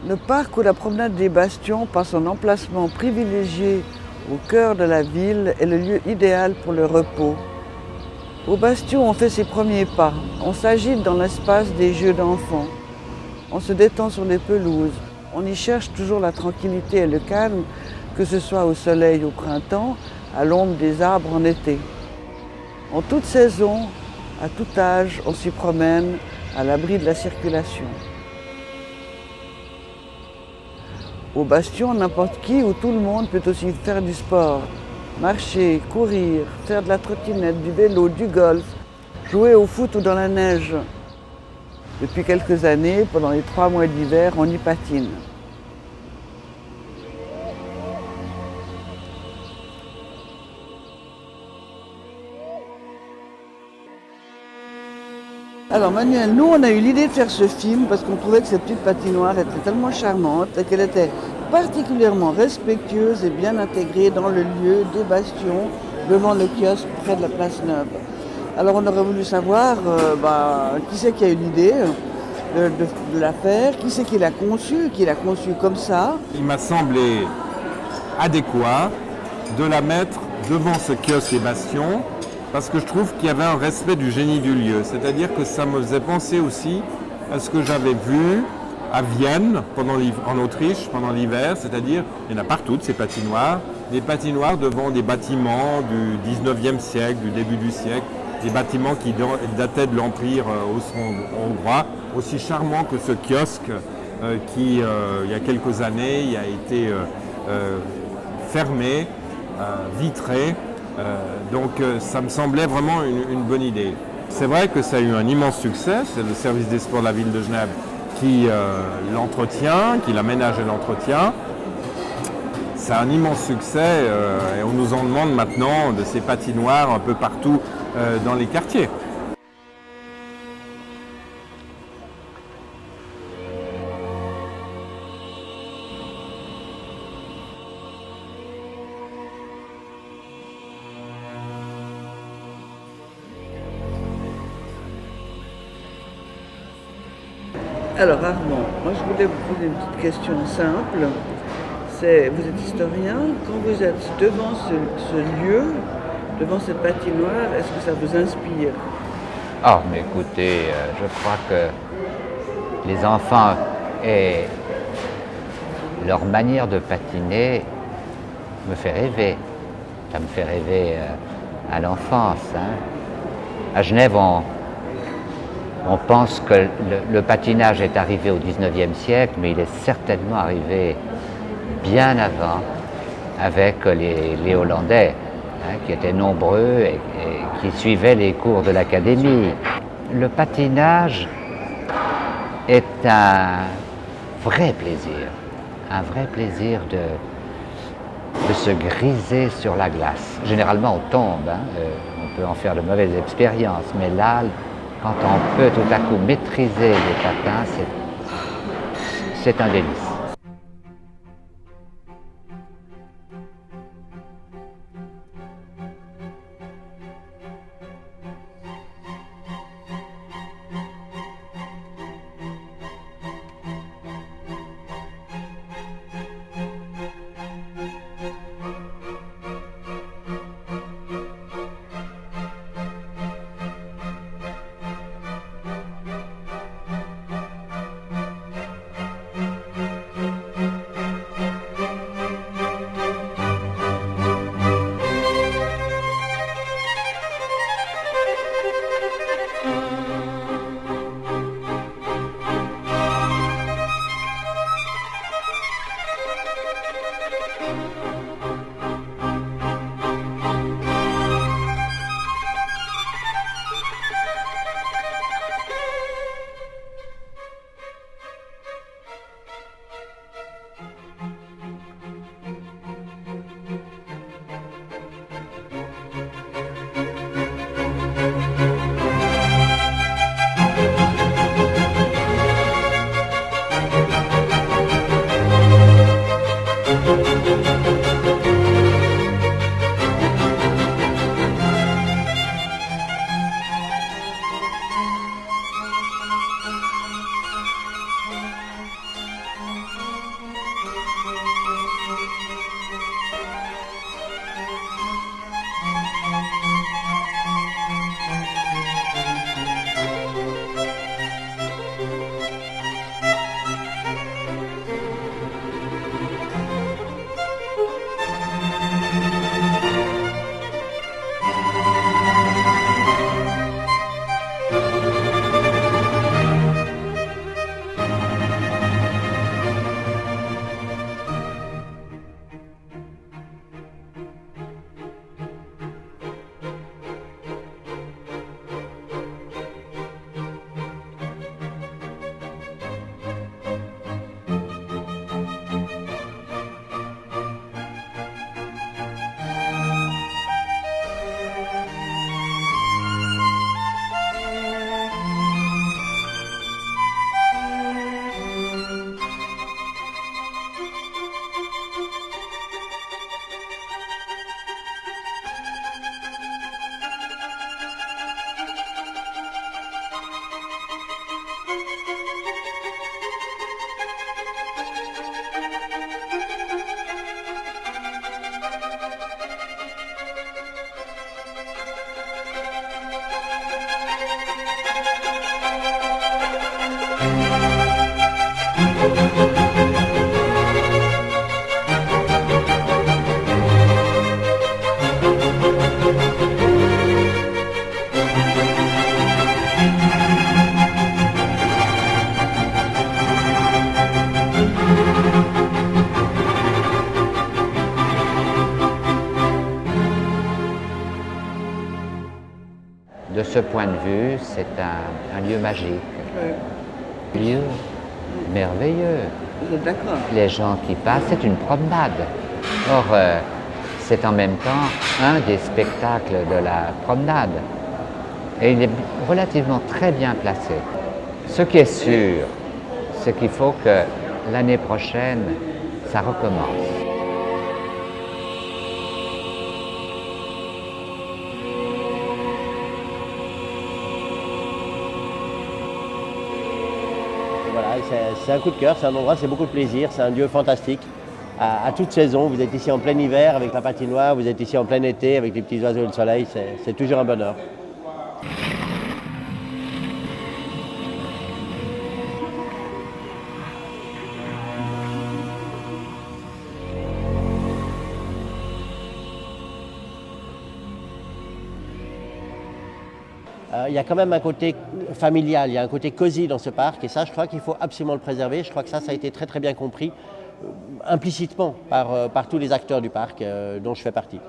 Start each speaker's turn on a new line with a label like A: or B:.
A: Le parc ou la promenade des Bastions, par son emplacement privilégié au cœur de la ville, est le lieu idéal pour le repos. Au Bastion, on fait ses premiers pas. On s'agite dans l'espace des jeux d'enfants. On se détend sur les pelouses. On y cherche toujours la tranquillité et le calme, que ce soit au soleil au printemps, à l'ombre des arbres en été. En toute saison, à tout âge, on s'y promène à l'abri de la circulation. Au Bastion, n'importe qui ou tout le monde peut aussi faire du sport. Marcher, courir, faire de la trottinette, du vélo, du golf, jouer au foot ou dans la neige. Depuis quelques années, pendant les 3 mois d'hiver, on y patine. Alors Manuel, nous on a eu l'idée de faire ce film parce qu'on trouvait que cette petite patinoire était tellement charmante et qu'elle était particulièrement respectueuse et bien intégrée dans le lieu des Bastions, devant le kiosque près de la place Neuve. Alors on aurait voulu savoir qui c'est qui a eu l'idée de la faire, qui c'est qui l'a conçu comme ça.
B: Il m'a semblé adéquat de la mettre devant ce kiosque des Bastions parce que je trouve qu'il y avait un respect du génie du lieu. C'est-à-dire que ça me faisait penser aussi à ce que j'avais vu à Vienne, en Autriche, pendant l'hiver. C'est-à-dire, il y en a partout de ces patinoires, des patinoires devant des bâtiments du 19e siècle, du début du siècle, des bâtiments qui dataient de l'Empire austro-hongrois, aussi charmant que ce kiosque qui, il y a quelques années, a été fermé, vitré. Donc ça me semblait vraiment une bonne idée. C'est vrai que ça a eu un immense succès, c'est le service des sports de la ville de Genève qui l'entretient, qui l'aménage et l'entretient. C'est un immense succès et on nous en demande maintenant de ces patinoires un peu partout dans les quartiers.
A: Alors Armand, moi je voulais vous poser une petite question simple. Vous êtes historien, quand vous êtes devant ce lieu, devant cette patinoire, est-ce que ça vous inspire?
C: Ah, mais écoutez, je crois que les enfants et leur manière de patiner me fait rêver. Ça me fait rêver à l'enfance. À Genève, on pense que le patinage est arrivé au 19e siècle, mais il est certainement arrivé bien avant avec les Hollandais, qui étaient nombreux et qui suivaient les cours de l'académie. Le patinage est un vrai plaisir de se griser sur la glace. Généralement, on tombe, on peut en faire de mauvaises expériences, mais là, quand on peut tout à coup maîtriser les patins, c'est un délice. De ce point de vue, c'est un lieu magique, un lieu merveilleux.
A: Vous êtes d'accord?
C: Les gens qui passent, c'est une promenade. Or, c'est en même temps un des spectacles de la promenade. Et il est relativement très bien placé. Ce qui est sûr, c'est qu'il faut que l'année prochaine, ça recommence.
D: Voilà, c'est un coup de cœur, c'est un endroit, c'est beaucoup de plaisir, c'est un lieu fantastique. À toute saison, vous êtes ici en plein hiver avec la patinoire, vous êtes ici en plein été avec les petits oiseaux et le soleil, c'est toujours un bonheur. Il y a quand même un côté familial, il y a un côté cosy dans ce parc et ça je crois qu'il faut absolument le préserver. Je crois que ça a été très très bien compris implicitement par tous les acteurs du parc dont je fais partie.